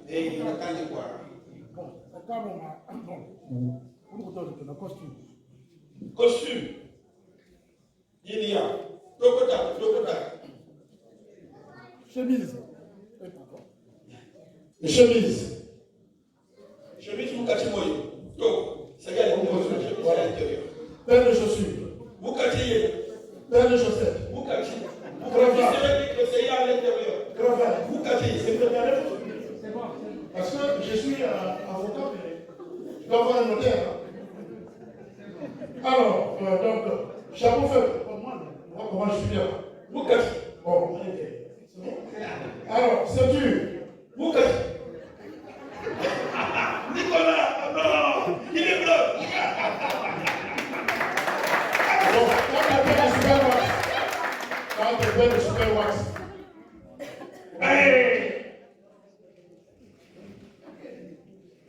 Et il attend de quoi? Bon, costume. Costume. Il y a. Dokota. Chemise. Chemise. Chemise, Moukati Moyo. C'est quel chemise à l'intérieur. Paire de chaussures. Moukati. Paire de chaussettes. Moukati. Cravate. C'est à l'intérieur. Cravate. Moukati. C'est bon. Parce que je suis avocat, mais je dois avoir un notaire. Alors, donc, chapeau faible. Comment je suis là? Moukati. Bon, c'est bon. Alors, ceinture. Moukati. Nicolas, non, il est blanc. Bon, quand tu fais le super wax. Hey.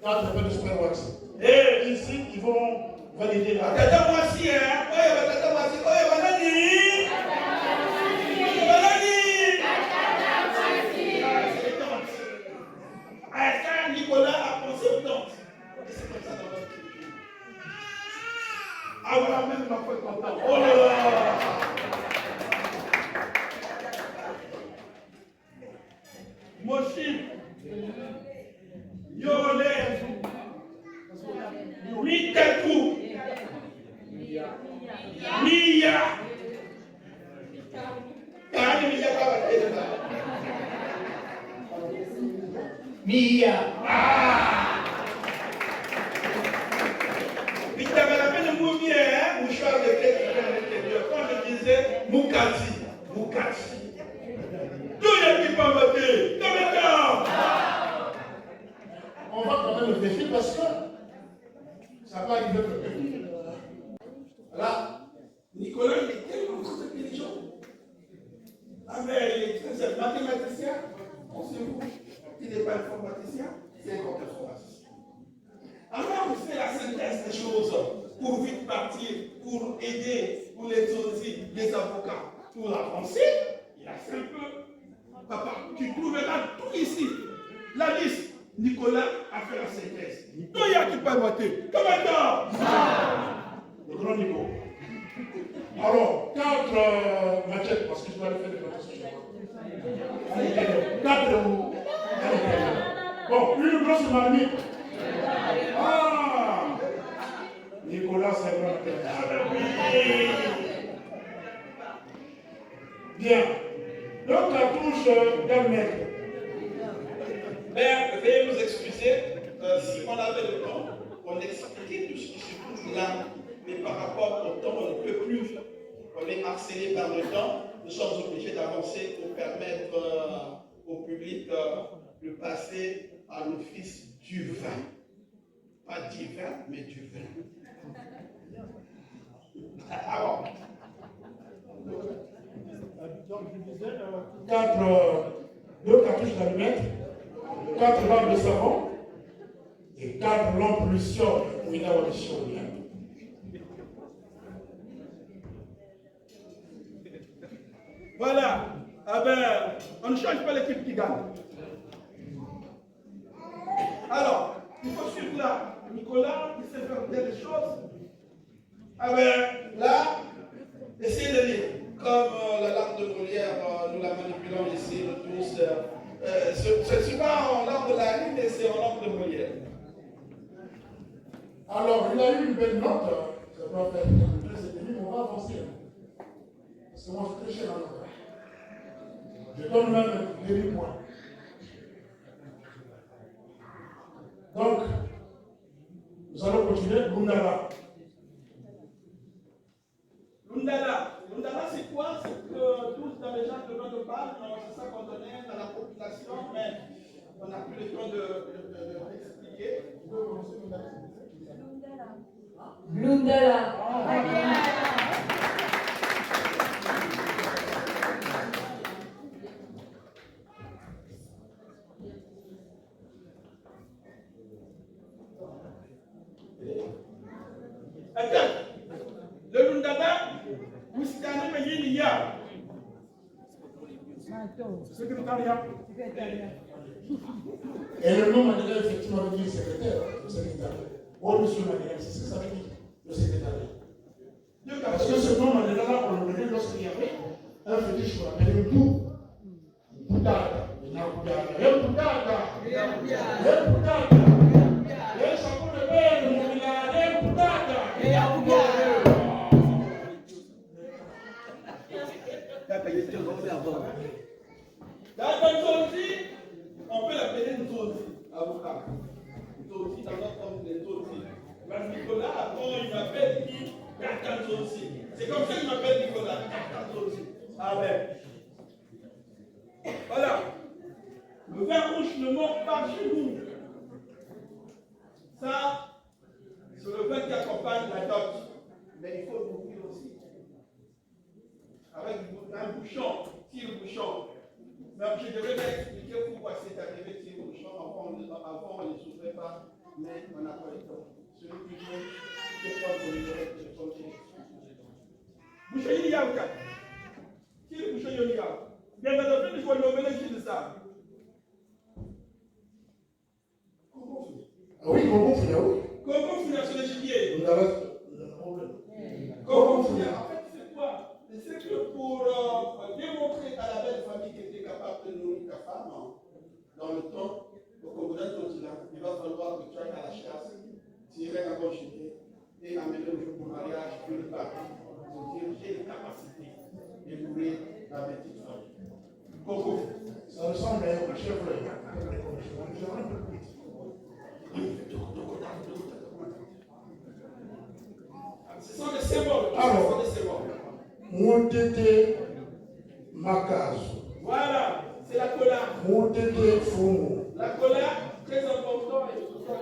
Quand tu fais le super wax. Hey. Ici, ils vont valider la. Tata Mwasi, hein? Tata Mwasi, Nicolas a pensé aux danses. C'est comme ça dans notre culture. Ah voilà, même ma foi content. Oh là là! Moshi, Yolé, Mitatou, Mia. Mia. Il t'avait la peine de mourir, hein, mouchoir de tête à l'intérieur. Quand je disais Moukati. D'où y a-t-il pas voté? On va quand même le défier parce que ça va arriver que. Là, Nicolas, il est tellement intelligent. Ah, mais il est très mathématicien. Pensez-vous qu'il n'est pas informaticien? C'est encore informaticien. Alors, on fait la synthèse des choses pour vite partir, pour aider, pour les aussi, les avocats, pour la pensée. Il a fait un peu. Papa, tu trouveras tout ici. La liste. Nicolas a fait la synthèse. D'où y a-t-il pas voté? Comment Le grand Nico. Alors, 4 machettes, parce que je dois le faire des machettes. 4 ou. Bon, une grosse marmite. Ah! Nicolas, c'est grand. Bien. Donc, cartouche d'un mètre. Mère, veuillez nous excuser, si on avait le temps, on expliquait tout ce qui se trouve là, mais par rapport au temps, on ne peut plus. On est harcelé par le temps, nous sommes obligés d'avancer pour permettre au public de passer à l'office du vin. Pas divin, mais du vin. Alors, Donc, je disais 2 cartouches d'allumettes, 4 barres de savon et 4 lampes Luciole pour une audition. voilà. Ah ben, on ne change pas l'équipe qui gagne. Alors, il faut suivre là. Nicolas, il sait faire des choses. Ah ben, là, essayez de lire. Comme la langue de Molière, nous la manipulons ici, nous tous. C'est souvent en langue de la rime, mais c'est en langue de Molière. Alors, il a eu une belle note. Ça doit faire 2,5, mais on va avancer. Parce que moi, je suis très cher en note. Je donne même 8 points. Donc, nous allons continuer. Lundala. Lundala, c'est quoi? C'est que tous dans les gens de notre part, c'est ça qu'on donnait dans la population, mais on n'a plus le temps de l'expliquer. Lundala. Attends, le Lundala, Moussitani Mayiniya. Secrétariat. Et le nom Mandela, effectivement, veut dire secrétaire, le secrétariat. Oh, monsieur Mandela, c'est ce que ça veut dire, le secrétariat. Parce que ce nom Mandela, on le donnait lorsqu'il y avait un fétiche qu'on appelait Boudada. Il y a Boudada. Il y a Boudada. Il y a Chapeau de Belle, il y a Boudada. Il y a Boudada. Dans Nzonzi, on peut l'appeler Nzonzi, avocat. Nzonzi, dans notre comme les Nzonzi. Mais Nicolas, avant, il m'appelle qui Kaka Nzonzi. C'est comme ça qu'il m'appelle Nicolas, Kaka Nzonzi. Amen. Voilà. Le vin rouge ne manque pas chez nous. Ça, c'est le vin qui accompagne la dot. Mais il faut l'ouvrir aussi. Avec un bouchon, tire-bouchon. Mais je devrais expliquer pourquoi c'est arrivé tire-bouchon. Avant, on ne souffrait pas, mais on n'a pas le temps. Celui qui veut, c'est pas pour les bouchon, il y a au cas. Tire-bouchon, il y a. Bien entendu, il faut nommer de ça. Ah oui, comment faire, oui. Comment finir sur les gibiers? On a un problème. Comment finir? En fait, c'est quoi? C'est que pour démontrer à la belle famille qui était capable de nourrir ta femme, dans le temps, au Congo d'un continent, il va falloir que tu ailles à la chasse, tirer un bon gibier et amener le jour pour le mariage, puis le parti, pour dire j'ai les capacités de nourrir la petite famille. Coco. Ça ressemble à un chef. Ce sont des symboles. Alors, Moutete Makazu. Voilà, c'est la cola. Moutete Fumu. La cola, très important. Et tout ça,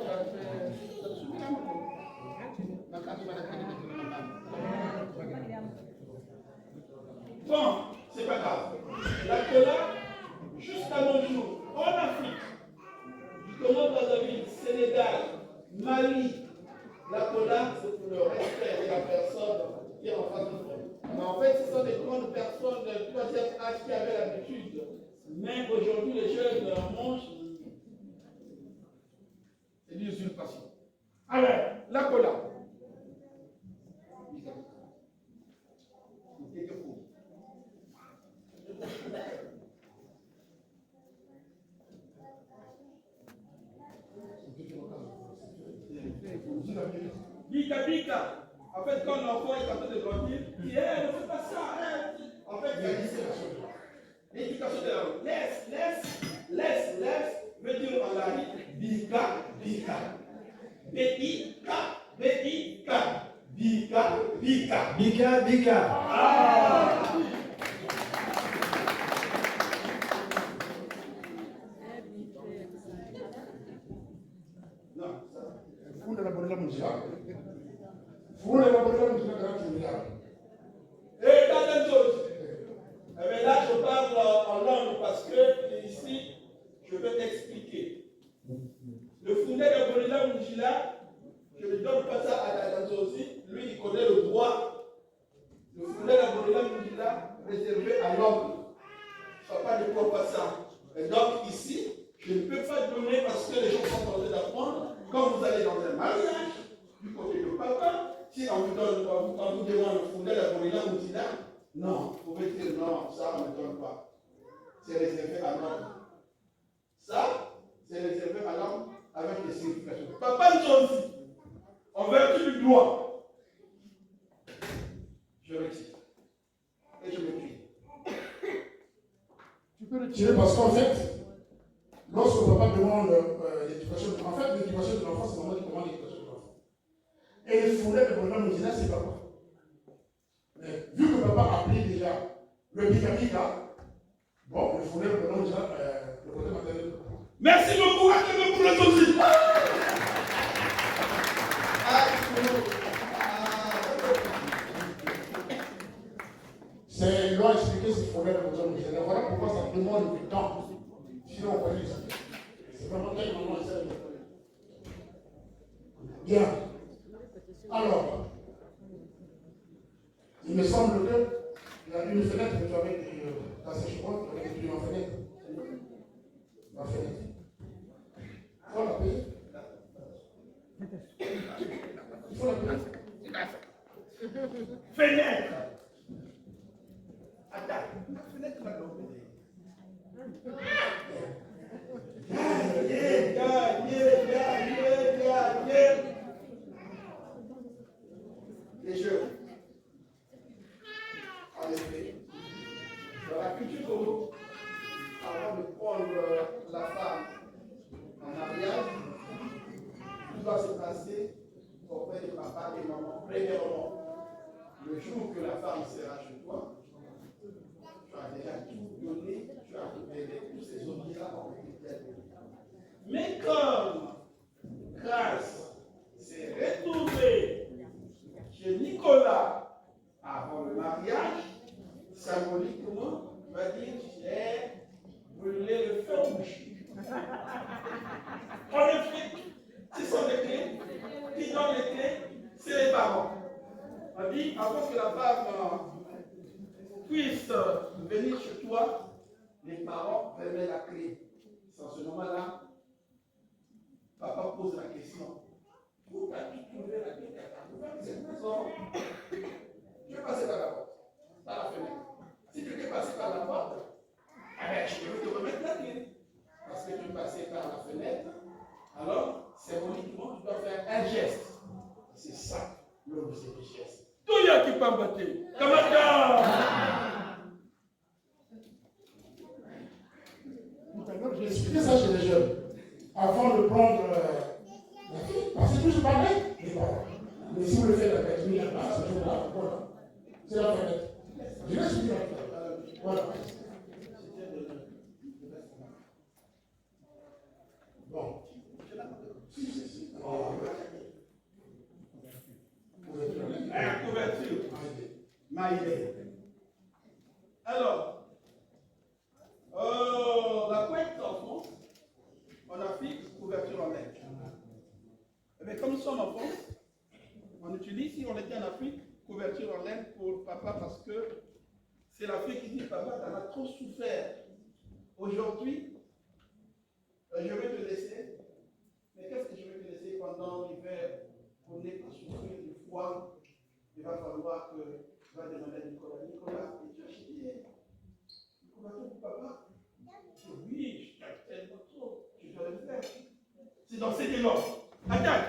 bon, c'est pas grave. La cola, jusqu'à nos jours, en Afrique, du Congo-Brazzaville, Sénégal, Mali, la cola, c'est pour le respect de la personne qui est en face de nous. Mais en fait, ce sont des grandes personnes de troisième âge qui avaient l'habitude. Mais aujourd'hui, les jeunes mangent. C'est l'usurpation. Alors, la cola. Bika bika. En fait, quand l'enfant est en train de grandir, il dit, hey, ne fais pas ça. Hey. En fait, il y a l'éducation de la route. Laisse, veut dire en latin, bika bika. B-I-K, bika bika. Bika, bika. Ah! Non, ça. Vous ne la bonne Vous ne la bonne Et dans la chose, mais là je parle en langue parce que ici, je vais t'expliquer. Le fondé de Bolila Mujila, je ne donne pas ça à la Danzosi, lui il connaît le droit. Le fondé de Bolila Mujila, réservé à l'homme. Papa ne prend pas ça. Et donc ici, je ne peux pas donner parce que les gens sont en train d'apprendre. Quand vous allez dans un mariage, du côté de papa, si on vous donne, on vous demande le fondé de Bolila Mujila, non, vous pouvez dire non, ça on ne donne pas. C'est réservé à l'homme. Ça, c'est réservé à l'homme avec des significations. Papa Nzonzi, en vertu du droit, je retire. Et je me tue. Tu peux retirer parce qu'en fait, lorsque papa demande l'éducation, en fait, l'éducation de l'enfant, c'est vraiment qui commande l'éducation de l'enfant. Et le fondé de bonhomme nous dit là, c'est papa. Mais vu que papa applique déjà le bika, bon, le fondé de bonhomme déjà, le côté maternel. Merci beaucoup, accueillez pour le Nzonzi. C'est loin expliquer ce fondé de bonhomme nous dit. Voilà pourquoi ça demande du temps. Sinon, on connaît ça. C'est vraiment tellement nécessaire. Bien. Alors, il me semble que une fenêtre, tu avais dans ces chevaux, tu avais des tuyaux en fenêtre. La fenêtre. Il faut la payer. Il faut la payer. Fenêtre. Attends, la fenêtre va l'ouvrir. Les jeux. En effet, dans la culture Congo, avant de prendre la femme en mariage, tout doit se passer auprès de papa et maman. Premièrement, le jour que la femme sera chez toi, tu as déjà tout donné, tu as révélé tous ces objets-là ont été donnés. Mais comme grâce s'est retrouvée chez Nicolas avant le mariage, symboliquement, il va dire j'ai brûlé le feu rouge. En effet, ce sont les clés. Qui donne les clés? C'est les parents. On dit avant que la femme puisse venir chez toi, les parents remettent la clé. C'est en ce moment-là, papa pose la question. Où as-tu trouvé la clé? Cette maison, je vais passer par la porte, par la fenêtre. Si tu veux passer par la porte, je vais te remettre la clé. Parce que tu es passé par la fenêtre, alors symboliquement, tu dois faire un geste. C'est ça l'objet du geste. Tout y a qui peut emboîter. J'ai expliqué ça chez les jeunes. Avant de prendre la fille, parce que toujours pareil, les parents. Mais si vous le faites avec lui, c'est toujours là, voilà. C'est la fenêtre. Je vais expliquer la voilà. Bon. Couverture. Maïdé. Alors, la couette en France, en Afrique, couverture en laine. Mais comme nous sommes en France, on utilise, si on était en Afrique, couverture en laine pour papa parce que c'est la fille qui dit papa, t'en as trop souffert. Aujourd'hui, je vais te laisser. Mais qu'est-ce que je vais te laisser pendant l'hiver? On est pour souffrir du froid. Il va falloir que tu vas demander à Nicolas. Nicolas, tu as acheté une couverture pour papa? Oui, je t'ai tellement trop. Je dois le faire. C'est dans cet élan. Attends.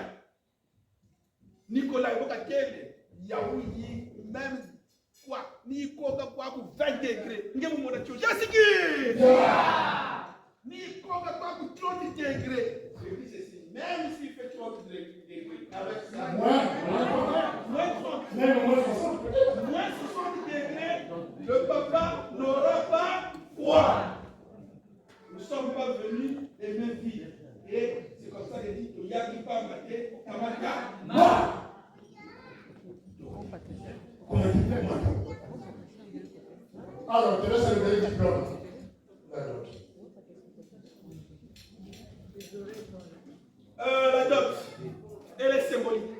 Nicolas, il va quel Yaoui, même quoi? Nicolas, quoi pour 20 degrés. N'y a pas de chose. Yassiki! Nicolas, quoi pour 30 degrés. Je dis ceci. Même s'il fait 30 degrés, avec ça, moins 60 degrés, le papa n'aura pas froid. Nous ne sommes pas venus les mains vides. Et c'est comme ça qu'il dit qu'il y a qui pas maté, Kamaka, moi. Alors, tu laisses le diplôme. La dot, elle est symbolique.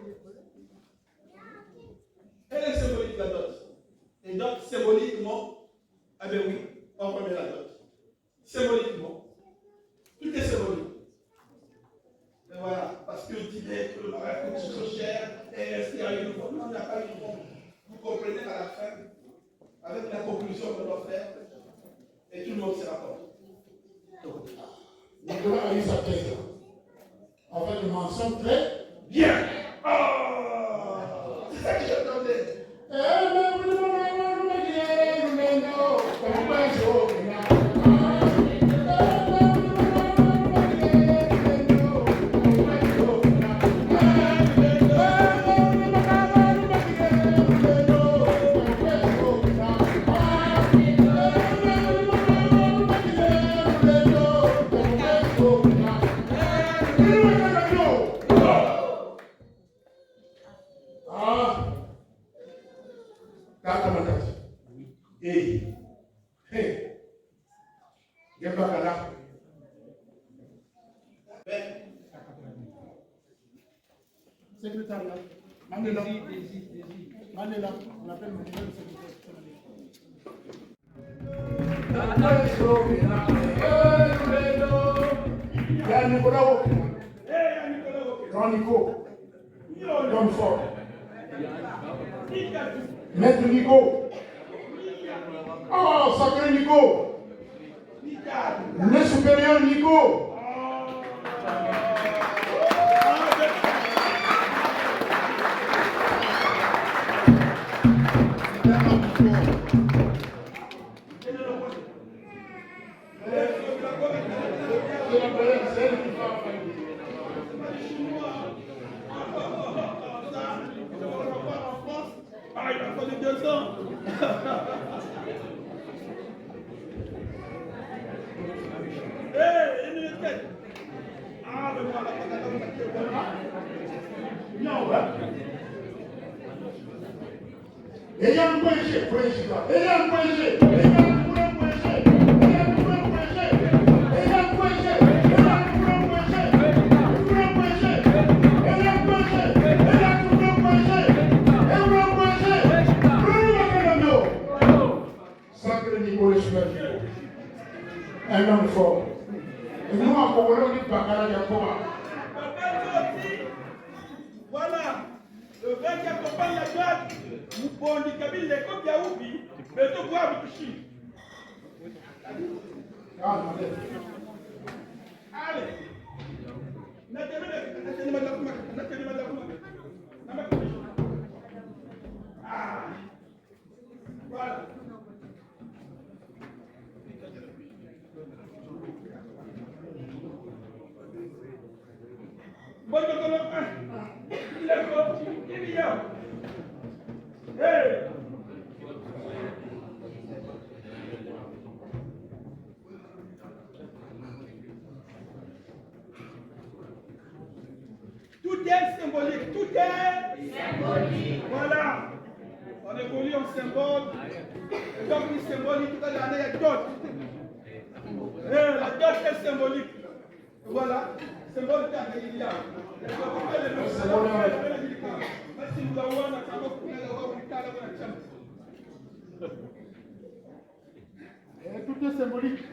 Elle est symbolique, la dot. Et donc, symboliquement, ah ben oui, on remet la dot. Symboliquement. Tout est symbolique. Et voilà, parce que l'idée que le mariage coûte trop cher, et est-ce qu'il y a une forme? Non, il n'y a pas une forme. Vous comprenez à la fin, avec la conclusion qu'on doit faire, et tout le monde sera content. Nicolas a eu sa thèse. En fait, le mensonge très bien. Oh, c'est ça que j'attendais. Secrétariat. Mandela. Mandela. On l'appelle Mandela le secrétaire. Maître Nico. Oh, sacré Nico. Le supérieur Nico. Ah, il a fallu 2 ans. Hé, une minute. Ah, mais voilà, Non, ouais. Et un PG, et un PG, et un un homme fort. Et nous, en Congolais, on dit Bakara Yakoba. Voilà, le vin qui accompagne la joie, nous pouvons dire que les copies à Oubi, mais tout quoi vous touchez. Allez, voilà. Bon, il est fort, il est bien. Hey! Tout est symbolique, tout est symbolique. Voilà. On évolue en symbole. Et donc, une symbolique, tout à l'heure, il y a d'autres. La dot est symbolique. Voilà. Symbole il y a. Tout est symbolique.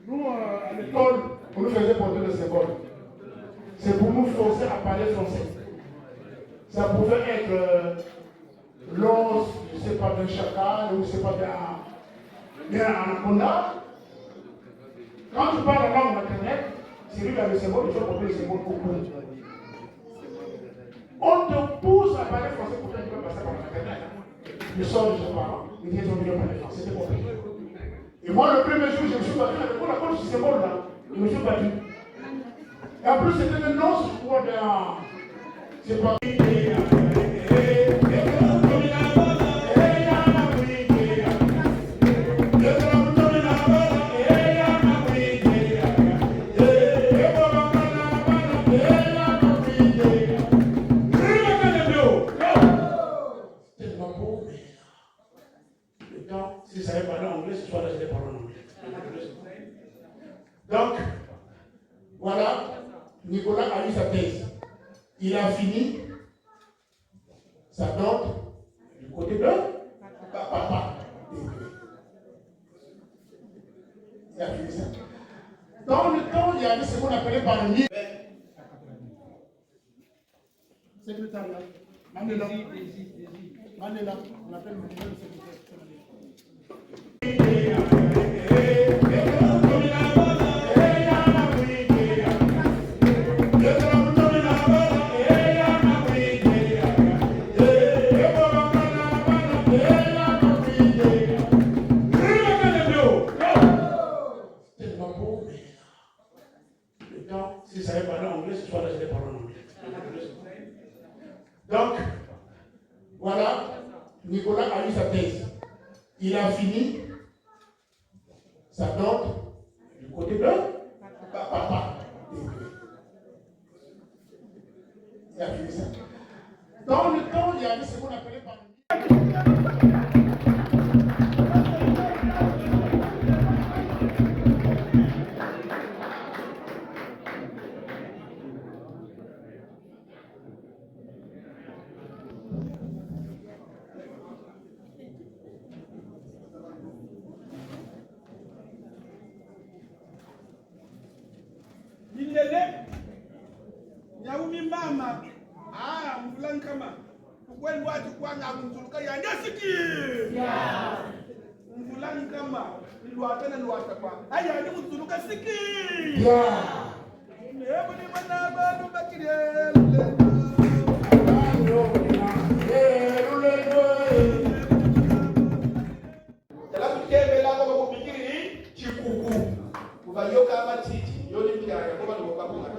Nous, à l'école, on nous faisait porter le symbole. C'est pour nous forcer à parler français. Ça pouvait être l'os, je ne sais pas, d'un chacal, ou je ne sais pas, d'un anaconda. Quand tu parles la langue maternelle, c'est lui qui a le symbole, il faut porter le symbole au bout. On te pousse à parler français pour que tu peux passer par la maternelle. Je sors de chez mes parents, ils disent qu'ils ont parler français, c'était compris. Et moi, le premier jour, je me suis battu à l'école à cause de ce symbole-là. Je me suis battu. Et en plus, c'était le nom, je crois, d'un. C'est pas. Si ça savait parler anglais, ce soir-là, je vais parler en anglais. Donc, voilà, Nicolas a eu sa thèse. Il a fini sa note du côté de papa. Il a fini ça. Dans le temps, il y avait ce qu'on appelait par le secrétariat. Mandela. Mandela, on appelle le secrétaire. Si ça savait parler anglais, ce soir-là, je vais parler en anglais. Donc, voilà, Nicolas a eu sa thèse. Il a fini sa note du côté de papa. Il a fini ça. Dans le temps, il y avait ce qu'on appelait par comprenez? Yaoumi mama. Ah, Mvulankama. Pourquoi il doit être quoi à Mvulka? Il y a un siki. Mvulankama. Il doit être un doigt à quoi? Ah, il y a un Mvulka siki. Bayoka matiti yoni mpiaya kwa ndoka kwa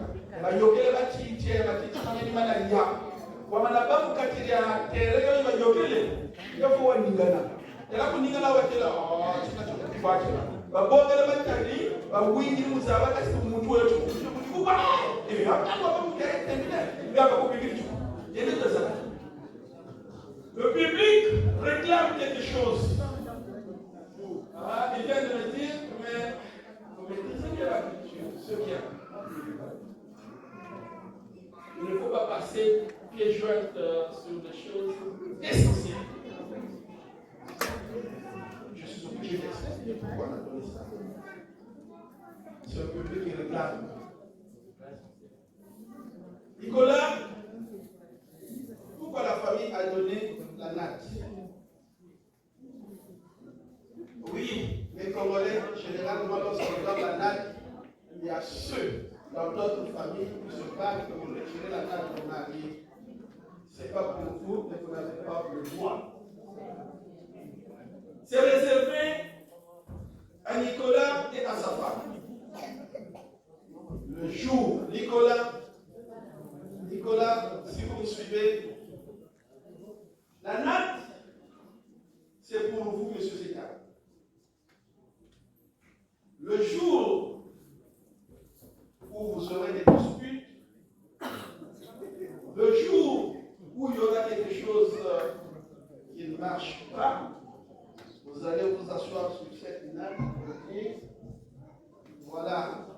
bayokele matiti ya matiti kama mana ya kwa mana babu katiria tere yoni bayokele yofo waningana ela kuningana watela china kufachela babongele matani bawingi muzaba kasi umuntu wetu kuba hapo hapo mketendele ngaba kupigiri chuko yele tazama. Le public réclame quelque chose. Ah, il vient de me dire mais vous maîtrisez bien la culture, c'est bien. Il ne faut pas passer pieds joints sur des choses essentielles. Je suis obligé d'expliquer pourquoi on a donné ça. C'est un public qui réclame. Nicolas, pourquoi la famille a donné la natte? Oui, les Congolais, généralement, lorsqu'on donne la natte, il y a ceux dans d'autres familles qui se battent pour retirer la natte de mon mari. Ce n'est pas pour vous, mais vous n'avez pas le droit. C'est réservé à Nicolas et à sa femme. Le jour, Nicolas, si vous me suivez, la natte, c'est pour vous, monsieur Zéka. Le jour où vous aurez des disputes, le jour où il y aura quelque chose qui ne marche pas, vous allez vous asseoir sur cette natte et voilà,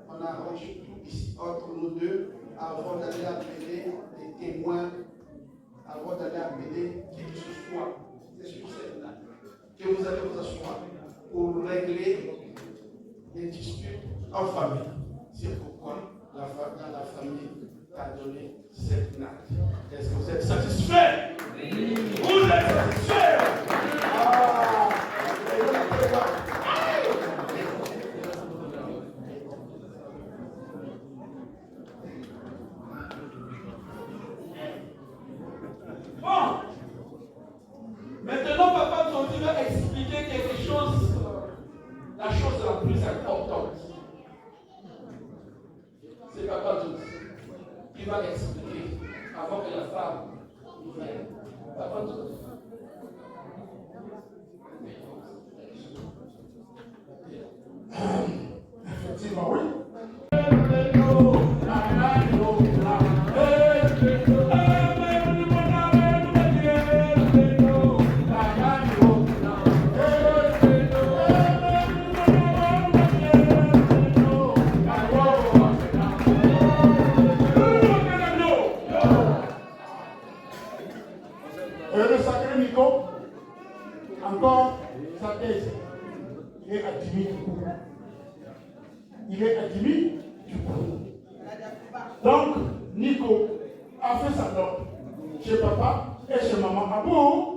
on arrange tout ici entre nous deux avant d'aller appeler des témoins, avant d'aller appeler qui que ce soit. C'est sur cette natte que vous allez vous asseoir pour régler les disputes en famille. C'est pourquoi la famille a donné cette natte. Est-ce que vous êtes satisfait? Oui. Vous êtes satisfait? Ah, bon. Maintenant, papa Tonti va expliquer quelque chose, la chose la plus importante. C'est papa Tonti qui va expliquer avant que la femme vienne. Papa Tonti. Effectivement, oui. Le sacré Nico, encore sa thèse, il est admis du coup. Il est admis du coup. Donc, Nico a fait sa note chez papa et chez maman. Ah bon?